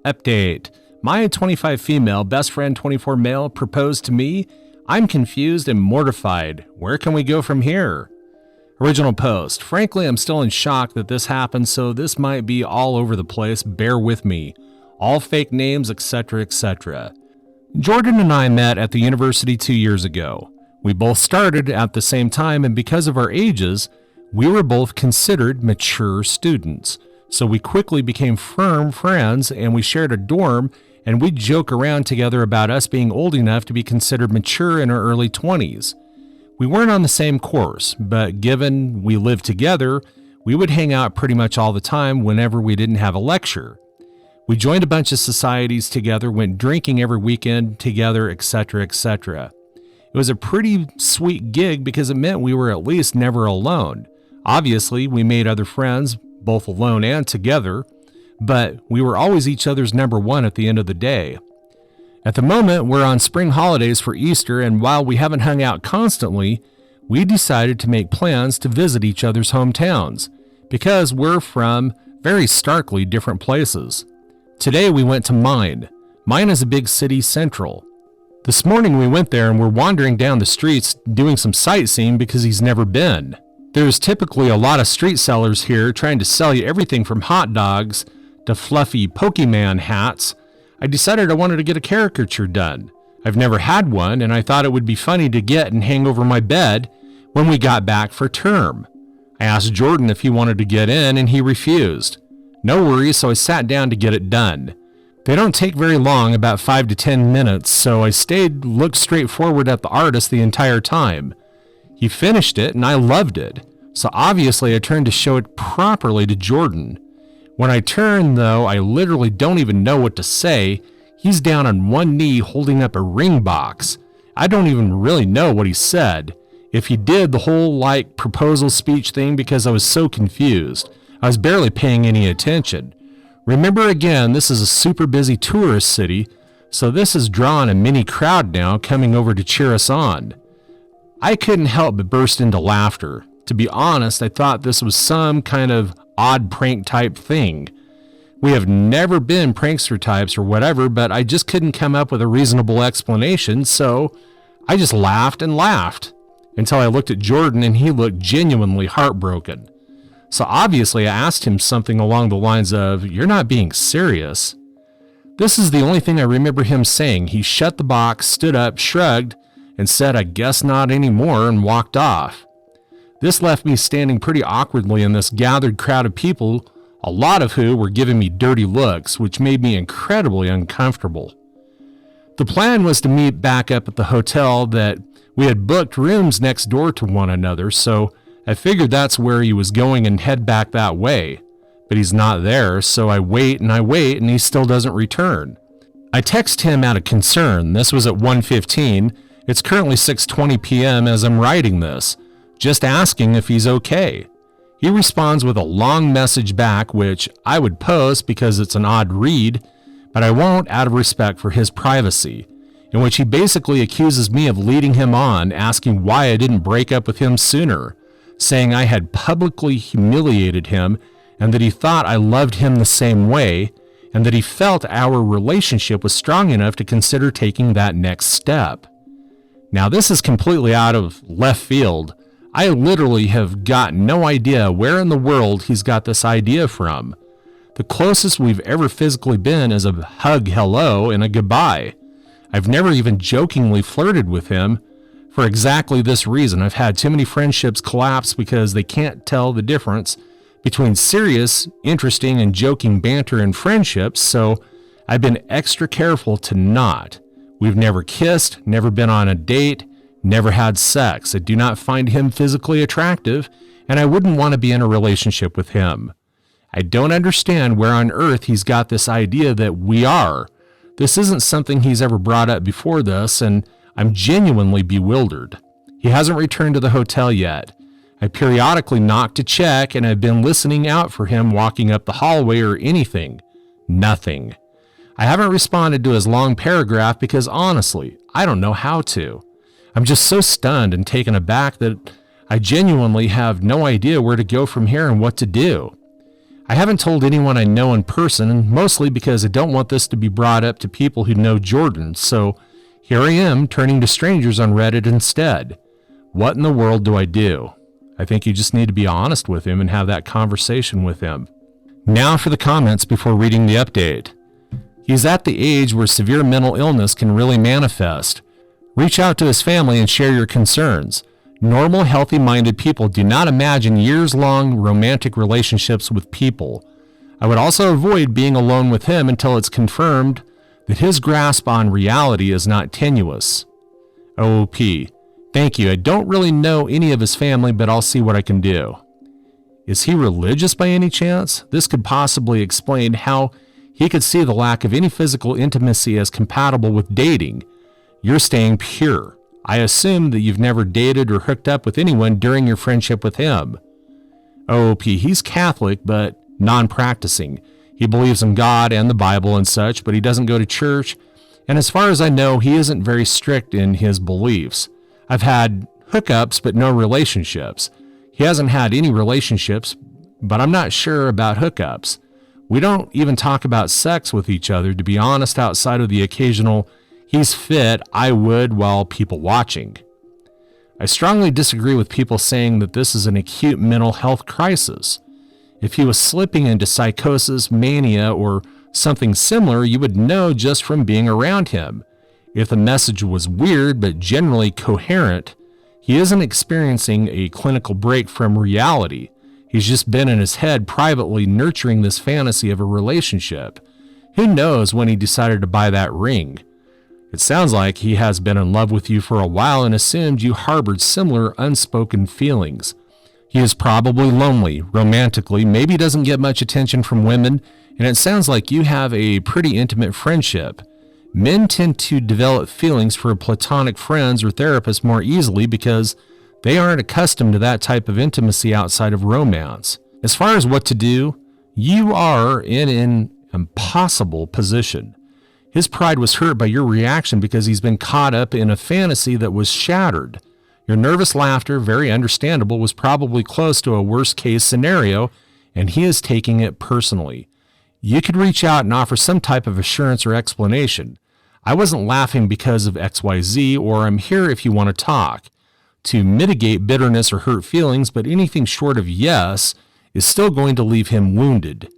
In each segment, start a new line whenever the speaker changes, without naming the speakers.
Update. My 25 female, best friend 24 male proposed to me. I'm confused and mortified. Where can we go from here? Original post. Frankly, I'm still in shock that this happened, so this might be all over the place. Bear with me. All fake names, etc., etc. Jordan and I met at the university 2 years ago. We both started at the same time, and because of our ages, we were both considered mature students. So we quickly became firm friends, and we shared a dorm, and we'd joke around together about us being old enough to be considered mature in our early 20s. We weren't on the same course, but given we lived together, we would hang out pretty much all the time whenever we didn't have a lecture. We joined a bunch of societies together, went drinking every weekend together, etc., etc. It was a pretty sweet gig because it meant we were at least never alone. Obviously, we made other friends, both alone and together, but we were always each other's number one at the end of the day. At the moment, we're on spring holidays for Easter, and while we haven't hung out constantly, we decided to make plans to visit each other's hometowns, because we're from very starkly different places. Today we went to mine. Mine is a big city central. This morning we went there and we're wandering down the streets doing some sightseeing because he's never been. There's typically a lot of street sellers here trying to sell you everything from hot dogs to fluffy Pokemon hats. I decided I wanted to get a caricature done. I've never had one, and I thought it would be funny to get and hang over my bed when we got back for term. I asked Jordan if he wanted to get in, and he refused. No worries, so I sat down to get it done. They don't take very long, about 5 to 10 minutes, so I looked straight forward at the artist the entire time. He finished it, and I loved it, so obviously I turned to show it properly to Jordan. When I turn, though, I literally don't even know what to say. He's down on one knee holding up a ring box. I don't even really know what he said. If he did the whole, proposal speech thing because I was so confused. I was barely paying any attention. Remember again, this is a super busy tourist city, so this has drawn a mini crowd now coming over to cheer us on. I couldn't help but burst into laughter. To be honest, I thought this was some kind of odd prank type thing. We have never been prankster types or whatever, but I just couldn't come up with a reasonable explanation, so I just laughed and laughed until I looked at Jordan and he looked genuinely heartbroken. So obviously I asked him something along the lines of, "You're not being serious." This is the only thing I remember him saying. He shut the box, stood up, shrugged, and said, "I guess not anymore," and walked off. This left me standing pretty awkwardly in this gathered crowd of people, a lot of who were giving me dirty looks, which made me incredibly uncomfortable. The plan was to meet back up at the hotel that we had booked rooms next door to one another, so I figured that's where he was going and head back that way. But he's not there, so I wait, and he still doesn't return. I text him out of concern. This was at 1:15. It's currently 6:20 p.m. as I'm writing this, just asking if he's okay. He responds with a long message back, which I would post because it's an odd read, but I won't out of respect for his privacy, in which he basically accuses me of leading him on, asking why I didn't break up with him sooner, saying I had publicly humiliated him and that he thought I loved him the same way, and that he felt our relationship was strong enough to consider taking that next step. Now, this is completely out of left field. I literally have got no idea where in the world he's got this idea from. The closest we've ever physically been is a hug hello and a goodbye. I've never even jokingly flirted with him for exactly this reason. I've had too many friendships collapse because they can't tell the difference between serious, interesting, and joking banter and friendships, so I've been extra careful to not. We've never kissed, never been on a date, never had sex. I do not find him physically attractive, and I wouldn't want to be in a relationship with him. I don't understand where on earth he's got this idea that we are. This isn't something he's ever brought up before this, and I'm genuinely bewildered. He hasn't returned to the hotel yet. I periodically knock to check, and I've been listening out for him walking up the hallway or anything. Nothing. I haven't responded to his long paragraph because honestly, I don't know how to. I'm just so stunned and taken aback that I genuinely have no idea where to go from here and what to do. I haven't told anyone I know in person, mostly because I don't want this to be brought up to people who know Jordan, so here I am turning to strangers on Reddit instead. What in the world do I do? I think you just need to be honest with him and have that conversation with him. Now for the comments before reading the update. He's at the age where severe mental illness can really manifest. Reach out to his family and share your concerns. Normal, healthy-minded people do not imagine years-long romantic relationships with people. I would also avoid being alone with him until it's confirmed that his grasp on reality is not tenuous. OOP. Thank you. I don't really know any of his family, but I'll see what I can do. Is he religious by any chance? This could possibly explain how he could see the lack of any physical intimacy as compatible with dating. You're staying pure. I assume that you've never dated or hooked up with anyone during your friendship with him. OOP. He's Catholic, but non-practicing. He believes in God and the Bible and such, but he doesn't go to church. And as far as I know, he isn't very strict in his beliefs. I've had hookups, but no relationships. He hasn't had any relationships, but I'm not sure about hookups. We don't even talk about sex with each other, to be honest, outside of the occasional "he's fit, I would" while people watching. I strongly disagree with people saying that this is an acute mental health crisis. If he was slipping into psychosis, mania, or something similar, you would know just from being around him. If the message was weird but generally coherent, he isn't experiencing a clinical break from reality. He's just been in his head privately nurturing this fantasy of a relationship. Who knows when he decided to buy that ring? It sounds like he has been in love with you for a while and assumed you harbored similar unspoken feelings. He is probably lonely, romantically, maybe doesn't get much attention from women, and it sounds like you have a pretty intimate friendship. Men tend to develop feelings for platonic friends or therapists more easily because they aren't accustomed to that type of intimacy outside of romance. As far as what to do, you are in an impossible position. His pride was hurt by your reaction because he's been caught up in a fantasy that was shattered. Your nervous laughter, very understandable, was probably close to a worst-case scenario, and he is taking it personally. You could reach out and offer some type of assurance or explanation. I wasn't laughing because of XYZ, or I'm here if you want to talk. To mitigate bitterness or hurt feelings, but anything short of yes is still going to leave him wounded.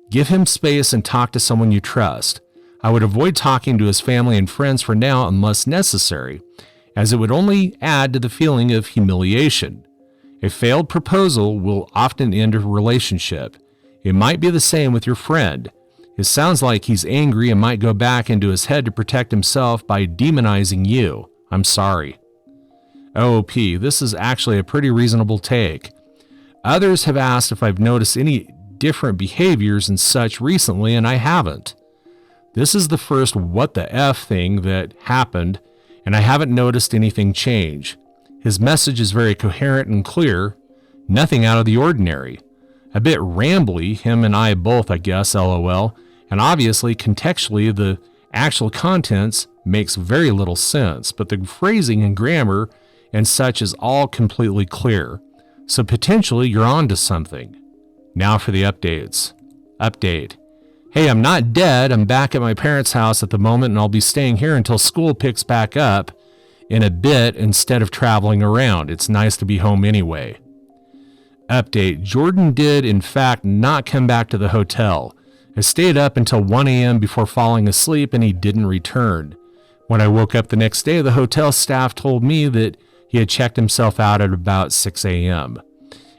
Give him space and talk to someone you trust. I would avoid talking to his family and friends for now unless necessary, as it would only add to the feeling of humiliation. A failed proposal will often end a relationship. It might be the same with your friend. It sounds like he's angry and might go back into his head to protect himself by demonizing you. I'm sorry. OOP, this is actually a pretty reasonable take. Others have asked if I've noticed any different behaviors and such recently, and I haven't. This is the first what the F thing that happened, and I haven't noticed anything change. His message is very coherent and clear, nothing out of the ordinary. A bit rambly, him and I both, I guess, LOL, and obviously contextually the actual contents makes very little sense, but the phrasing and grammar and such is all completely clear. So potentially you're on to something. Now for the updates. Update. Hey, I'm not dead. I'm back at my parents' house at the moment, and I'll be staying here until school picks back up in a bit instead of traveling around. It's nice to be home anyway. Update. Jordan did, in fact, not come back to the hotel. I stayed up until 1 a.m. before falling asleep, and he didn't return. When I woke up the next day, the hotel staff told me that he had checked himself out at about 6 a.m.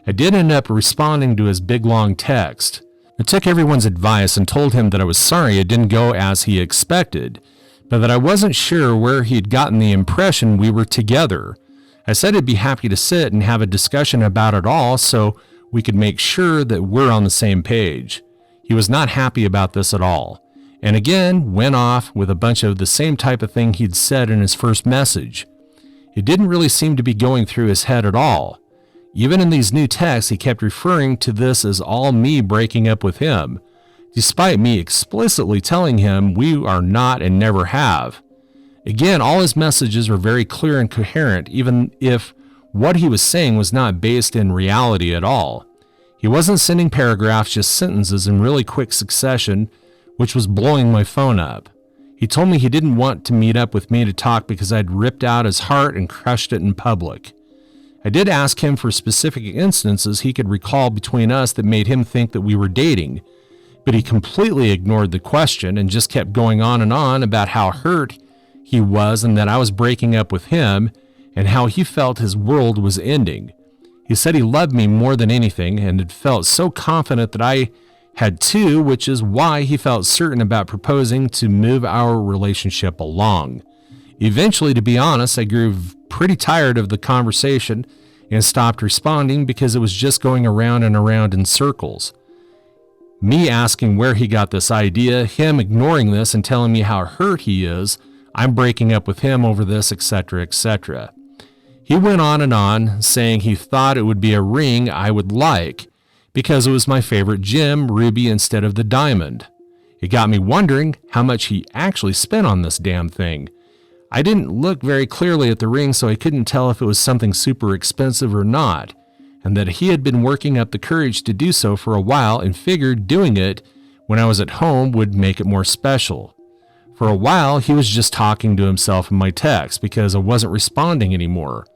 I did end up responding to his big long text. I took everyone's advice and told him that I was sorry it didn't go as he expected, but that I wasn't sure where he had gotten the impression we were together. I said I'd be happy to sit and have a discussion about it all so we could make sure that we're on the same page. He was not happy about this at all, and again went off with a bunch of the same type of thing he'd said in his first message. It didn't really seem to be going through his head at all. Even in these new texts, he kept referring to this as all me breaking up with him, despite me explicitly telling him we are not and never have. Again, all his messages were very clear and coherent, even if what he was saying was not based in reality at all. He wasn't sending paragraphs, just sentences in really quick succession, which was blowing my phone up. He told me he didn't want to meet up with me to talk because I'd ripped out his heart and crushed it in public. I did ask him for specific instances he could recall between us that made him think that we were dating, but he completely ignored the question and just kept going on and on about how hurt he was and that I was breaking up with him and how he felt his world was ending. He said he loved me more than anything and had felt so confident that I had too, which is why he felt certain about proposing to move our relationship along. Eventually, to be honest, I grew pretty tired of the conversation and stopped responding because it was just going around and around in circles. Me asking where he got this idea, him ignoring this and telling me how hurt he is, I'm breaking up with him over this, etc., etc. He went on, saying he thought it would be a ring I would like because it was my favorite gem, ruby, instead of the diamond. It got me wondering how much he actually spent on this damn thing. I didn't look very clearly at the ring, so I couldn't tell if it was something super expensive or not, and that he had been working up the courage to do so for a while and figured doing it when I was at home would make it more special. For a while, he was just talking to himself in my text because I wasn't responding anymore.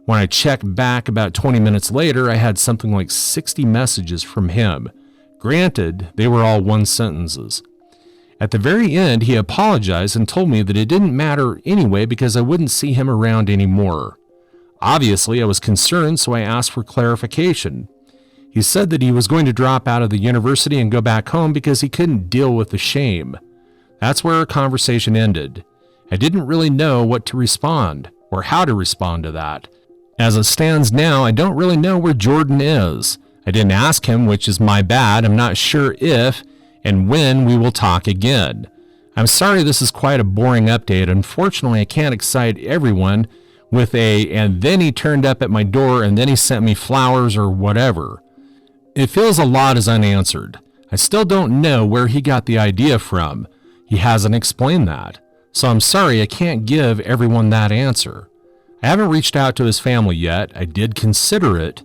When I checked back about 20 minutes later, I had something like 60 messages from him. Granted, they were all one sentences. At the very end, he apologized and told me that it didn't matter anyway because I wouldn't see him around anymore. Obviously, I was concerned, so I asked for clarification. He said that he was going to drop out of the university and go back home because he couldn't deal with the shame. That's where our conversation ended. I didn't really know what to respond or how to respond to that. As it stands now, I don't really know where Jordan is. I didn't ask him, which is my bad. I'm not sure if and when we will talk again. I'm sorry this is quite a boring update. Unfortunately, I can't excite everyone with and then he turned up at my door and then he sent me flowers or whatever. It feels a lot as unanswered. I still don't know where he got the idea from. He hasn't explained that. So I'm sorry I can't give everyone that answer. I haven't reached out to his family yet. I did consider it,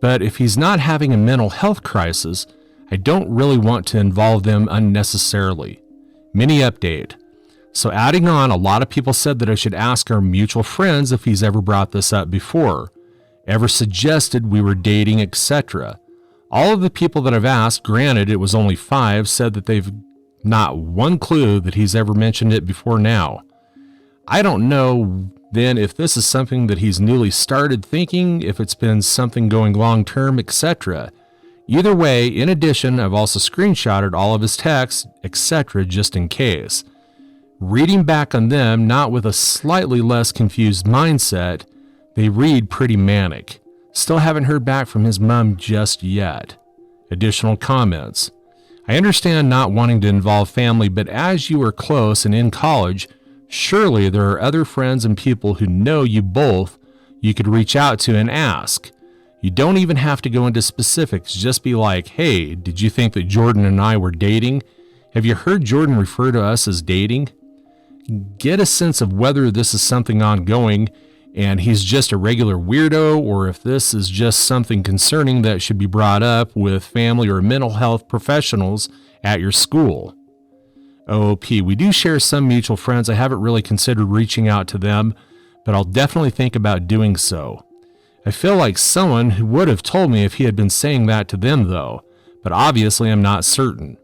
but if he's not having a mental health crisis, I don't really want to involve them unnecessarily. Mini update. So adding on, a lot of people said that I should ask our mutual friends if he's ever brought this up before, ever suggested we were dating, etc. All of the people that I've asked, granted it was only 5, said that they've not one clue that he's ever mentioned it before now. I don't know then if this is something that he's newly started thinking, if it's been something going long term, etc. Either way, in addition, I've also screenshotted all of his texts, etc. just in case. Reading back on them, not with a slightly less confused mindset, they read pretty manic. Still haven't heard back from his mom just yet. Additional comments. I understand not wanting to involve family, but as you are close and in college, surely there are other friends and people who know you both you could reach out to and ask. You don't even have to go into specifics, just be like, hey, did you think that Jordan and I were dating? Have you heard Jordan refer to us as dating? Get a sense of whether this is something ongoing and he's just a regular weirdo, or if this is just something concerning that should be brought up with family or mental health professionals at your school. OOP, we do share some mutual friends. I haven't really considered reaching out to them, but I'll definitely think about doing so. I feel like someone who would have told me if he had been saying that to them though, but obviously I'm not certain.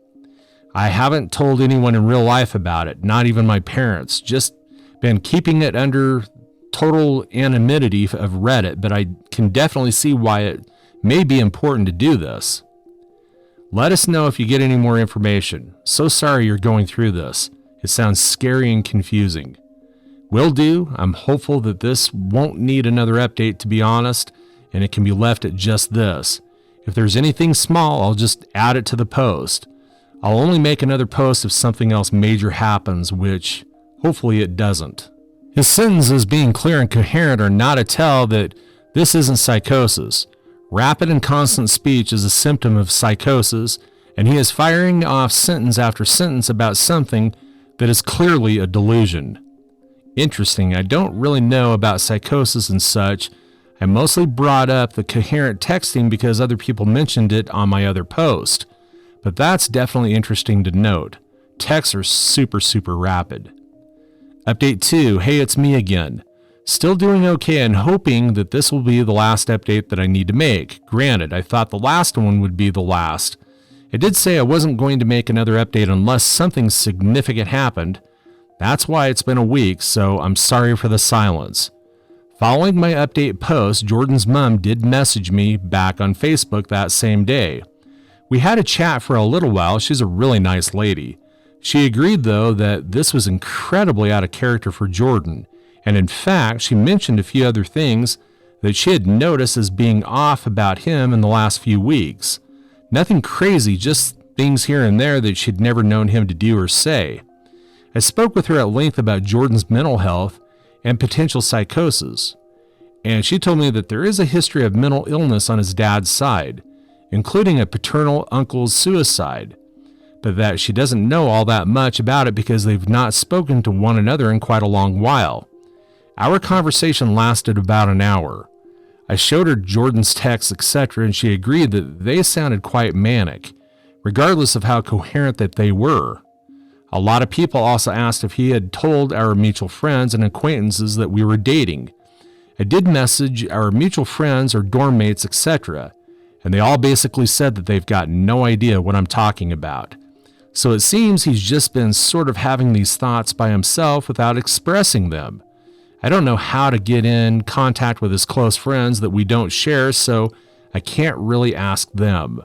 I haven't told anyone in real life about it, not even my parents, just been keeping it under total anonymity of Reddit, but I can definitely see why it may be important to do this. Let us know if you get any more information. So sorry you're going through this. It sounds scary and confusing. Will do. I'm hopeful that this won't need another update, to be honest, and it can be left at just this. If there's anything small, I'll just add it to the post. I'll only make another post if something else major happens, which hopefully it doesn't. His sentences being clear and coherent are not a tell that this isn't psychosis. Rapid and constant speech is a symptom of psychosis, and he is firing off sentence after sentence about something that is clearly a delusion. Interesting, I don't really know about psychosis and such. I mostly brought up the coherent texting because other people mentioned it on my other post, but that's definitely interesting to note. Texts are super rapid. Update 2, hey, it's me again. Still doing okay and hoping that this will be the last update that I need to make. Granted, I thought the last one would be the last. I did say I wasn't going to make another update unless something significant happened. That's why it's been a week, so I'm sorry for the silence. Following my update post, Jordan's mom did message me back on Facebook that same day. We had a chat for a little while. She's a really nice lady. She agreed, though, that this was incredibly out of character for Jordan, and in fact, she mentioned a few other things that she had noticed as being off about him in the last few weeks. Nothing crazy, just things here and there that she'd never known him to do or say. I spoke with her at length about Jordan's mental health and potential psychosis, and she told me that there is a history of mental illness on his dad's side, including a paternal uncle's suicide, but that she doesn't know all that much about it because they've not spoken to one another in quite a long while. Our conversation lasted about an hour. I showed her Jordan's texts, etc., and she agreed that they sounded quite manic, regardless of how coherent that they were. A lot of people also asked if he had told our mutual friends and acquaintances that we were dating. I did message our mutual friends or dorm mates, etc., and they all basically said that they've got no idea what I'm talking about. So it seems he's just been sort of having these thoughts by himself without expressing them. I don't know how to get in contact with his close friends that we don't share, so I can't really ask them.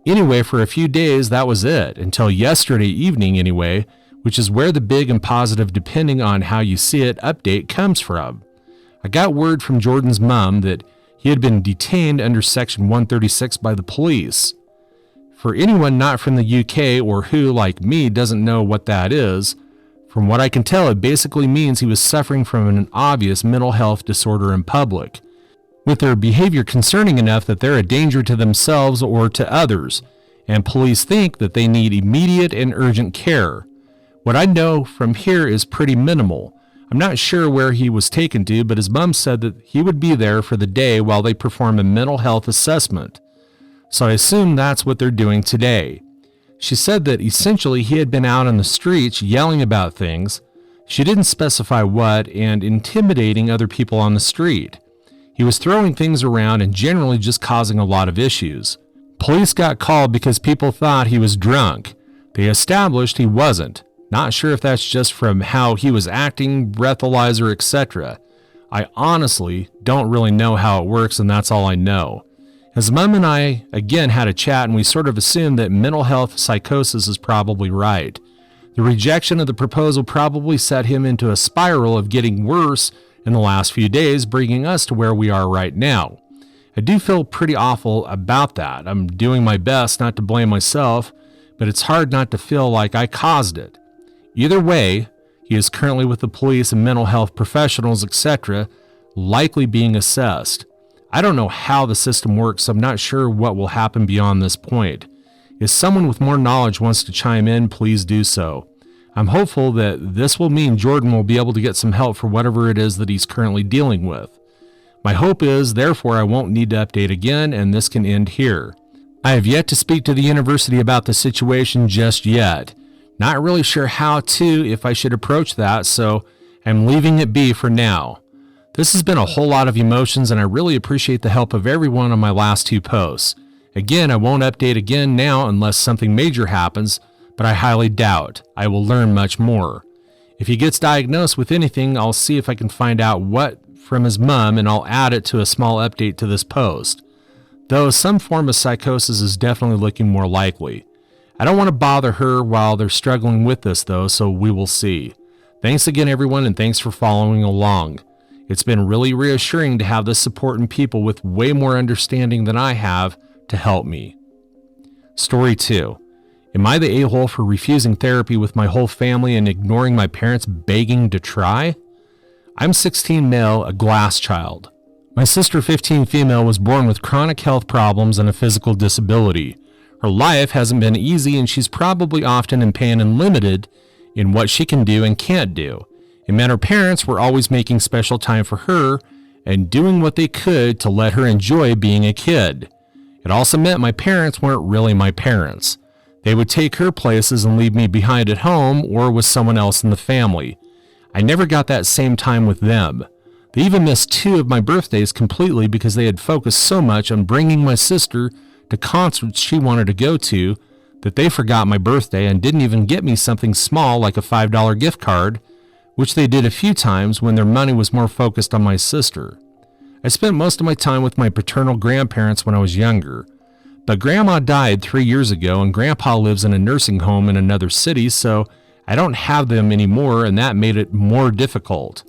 Anyway, for a few days, that was it, until yesterday evening anyway, which is where the big and positive, depending on how you see it, update comes from. I got word from Jordan's mom that he had been detained under Section 136 by the police. For anyone not from the UK or who, like me, doesn't know what that is, from what I can tell, it basically means he was suffering from an obvious mental health disorder in public, with their behavior concerning enough that they're a danger to themselves or to others, and police think that they need immediate and urgent care. What I know from here is pretty minimal. I'm not sure where he was taken to, but his mom said that he would be there for the day while they perform a mental health assessment. So I assume that's what they're doing today. She said that essentially he had been out on the streets yelling about things. She didn't specify what, and intimidating other people on the street. He was throwing things around and generally just causing a lot of issues. Police got called because people thought he was drunk. They established he wasn't. Not sure if that's just from how he was acting, breathalyzer, etc. I honestly don't really know how it works, and that's all I know. His mom and I again had a chat, and we sort of assumed that mental health psychosis is probably right. The rejection of the proposal probably set him into a spiral of getting worse in the last few days, bringing us to where we are right now. I do feel pretty awful about that. I'm doing my best not to blame myself, but it's hard not to feel like I caused it. Either way, he is currently with the police and mental health professionals, etc., likely being assessed. I don't know how the system works, so I'm not sure what will happen beyond this point. If someone with more knowledge wants to chime in, please do so. I'm hopeful that this will mean Jordan will be able to get some help for whatever it is that he's currently dealing with. My hope is, therefore, I won't need to update again, and this can end here. I have yet to speak to the university about the situation just yet. Not really sure how to, if I should approach that, so I'm leaving it be for now. This has been a whole lot of emotions, and I really appreciate the help of everyone on my last two posts. Again, I won't update again now unless something major happens, but I highly doubt. I will learn much more. If he gets diagnosed with anything, I'll see if I can find out what from his mom, and I'll add it to a small update to this post. Though some form of psychosis is definitely looking more likely. I don't want to bother her while they're struggling with this, though, so we will see. Thanks again, everyone, and thanks for following along. It's been really reassuring to have this support and people with way more understanding than I have to help me. Story 2. Am I the a-hole for refusing therapy with my whole family and ignoring my parents begging to try? I'm 16 male, a glass child. My sister, 15 female, was born with chronic health problems and a physical disability. Her life hasn't been easy, and she's probably often in pain and limited in what she can do and can't do. It meant her parents were always making special time for her and doing what they could to let her enjoy being a kid. It also meant my parents weren't really my parents. They would take her places and leave me behind at home or with someone else in the family. I never got that same time with them. They even missed 2 of my birthdays completely because they had focused so much on bringing my sister to concerts she wanted to go to that they forgot my birthday and didn't even get me something small like a $5 gift card, which they did a few times when their money was more focused on my sister. I spent most of my time with my paternal grandparents when I was younger, but Grandma died 3 years ago and Grandpa lives in a nursing home in another city, so I don't have them anymore, and that made it more difficult.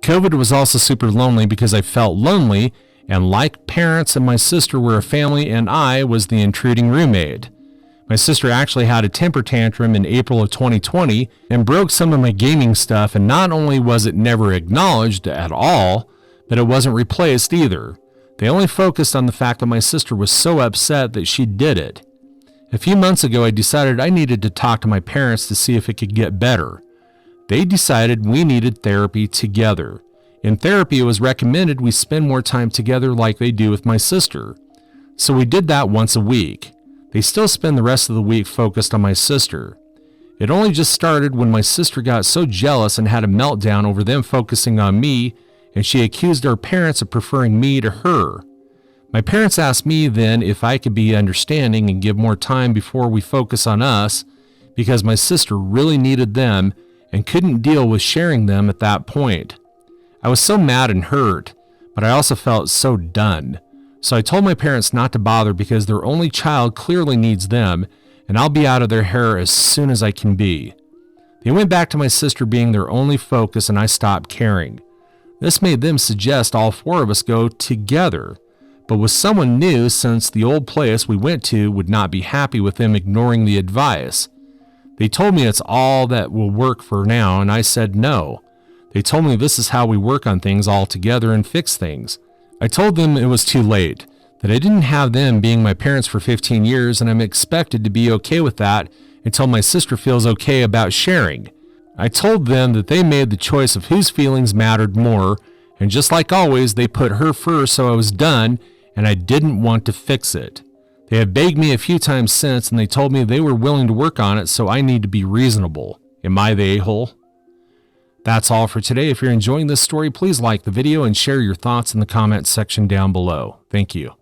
COVID was also super lonely because I felt lonely, and like parents and my sister were a family, and I was the intruding roommate. My sister actually had a temper tantrum in April of 2020 and broke some of my gaming stuff, and not only was it never acknowledged at all, but it wasn't replaced either. They only focused on the fact that my sister was so upset that she did it. A few months ago, I decided I needed to talk to my parents to see if it could get better. They decided we needed therapy together. In therapy, it was recommended we spend more time together like they do with my sister. So we did that once a week. They still spend the rest of the week focused on my sister. It only just started when my sister got so jealous and had a meltdown over them focusing on me, and she accused our parents of preferring me to her. My parents asked me then if I could be understanding and give more time before we focus on us, because my sister really needed them and couldn't deal with sharing them at that point. I was so mad and hurt, but I also felt so done. So I told my parents not to bother because their only child clearly needs them, and I'll be out of their hair as soon as I can be. They went back to my sister being their only focus, and I stopped caring. This made them suggest all 4 of us go together, but with someone new, since the old place we went to would not be happy with them ignoring the advice. They told me it's all that will work for now, and I said no. They told me this is how we work on things all together and fix things. I told them it was too late, that I didn't have them being my parents for 15 years, and I'm expected to be okay with that until my sister feels okay about sharing. I told them that they made the choice of whose feelings mattered more, and just like always, they put her first, so I was done, and I didn't want to fix it. They have begged me a few times since, and they told me they were willing to work on it, so I need to be reasonable. Am I the a-hole? That's all for today. If you're enjoying this story, please like the video and share your thoughts in the comments section down below. Thank you.